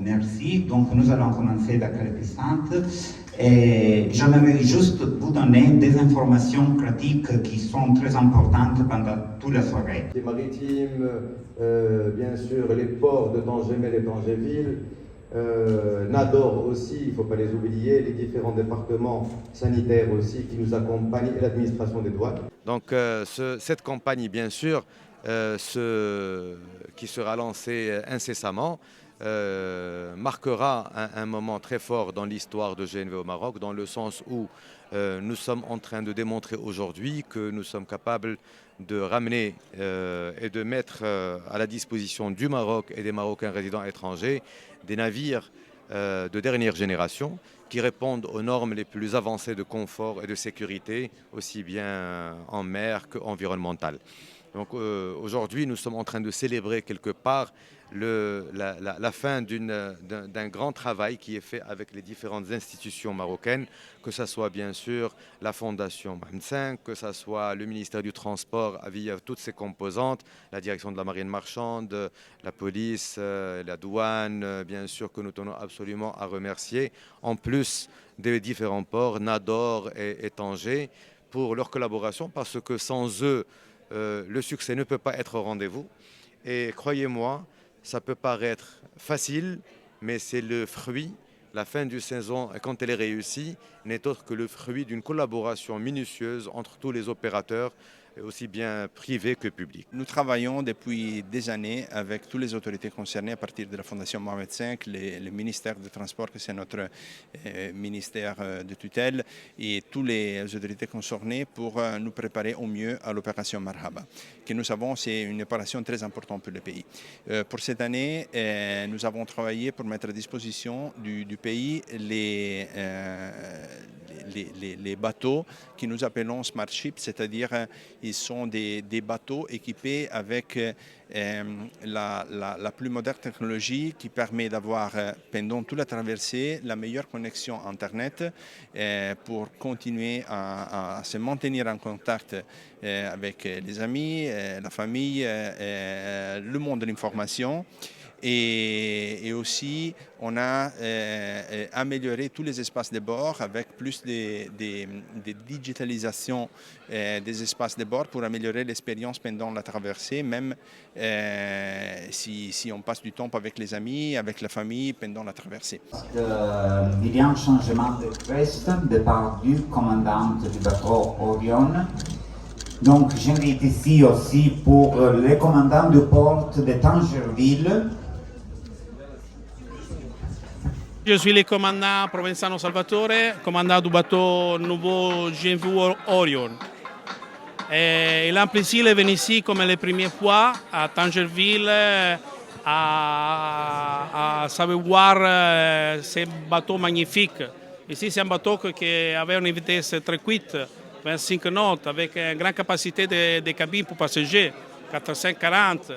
Merci. Donc, nous allons commencer la présente. Et j'aimerais juste vous donner des informations pratiques qui sont très importantes pendant toute la soirée. Les maritimes, bien sûr, les ports de Tangemel et Tangéville, Nador aussi, il ne faut pas les oublier, les différents départements sanitaires aussi qui nous accompagnent et l'administration des douanes. Donc cette campagne, bien sûr, qui sera lancée incessamment, marquera un moment très fort dans l'histoire de GNV au Maroc, dans le sens où nous sommes en train de démontrer aujourd'hui que nous sommes capables de ramener et de mettre à la disposition du Maroc et des Marocains résidents étrangers des navires de dernière génération qui répondent aux normes les plus avancées de confort et de sécurité, aussi bien en mer qu'environnementale. Donc aujourd'hui, nous sommes en train de célébrer quelque part la fin d'un grand travail qui est fait avec les différentes institutions marocaines, que ce soit bien sûr la Fondation Mohamed V, que ce soit le ministère du Transport via toutes ses composantes, la direction de la marine marchande, la police, la douane, bien sûr que nous tenons absolument à remercier, en plus des différents ports, Nador et Tanger, pour leur collaboration, parce que sans eux, le succès ne peut pas être au rendez-vous. Et croyez-moi, ça peut paraître facile, mais c'est le fruit. La fin du saison, quand elle est réussie, n'est autre que le fruit d'une collaboration minutieuse entre tous les opérateurs, aussi bien privés que publics. Nous travaillons depuis des années avec toutes les autorités concernées à partir de la Fondation Mohamed V, le ministère des Transports, que c'est notre ministère de tutelle, et toutes les autorités concernées pour nous préparer au mieux à l'opération Marhaba, que nous savons c'est une opération très importante pour le pays. Pour cette année, nous avons travaillé pour mettre à disposition du pays les bateaux que nous appelons Smart Ships, c'est-à-dire ils sont des bateaux équipés avec la plus moderne technologie qui permet d'avoir pendant toute la traversée la meilleure connexion Internet pour continuer à se maintenir en contact avec les amis, la famille, le monde de l'information. Et aussi, on a amélioré tous les espaces de bord avec plus de digitalisation des espaces de bord pour améliorer l'expérience pendant la traversée, même si on passe du temps avec les amis, avec la famille pendant la traversée. Il y a un changement de poste de part du commandant du bateau Orion. Donc, j'invite ici aussi pour le commandant du port de Tangerville. Je suis le commandant Provenzano Salvatore, commandant du bateau nouveau GNV Orion. Il a un plaisir de venir ici comme la première fois à Tangerville à savoir ce bateau magnifique. Ici, c'est un bateau qui avait une vitesse très vite, 25 knots, avec une grande capacité de cabine pour passagers, 440.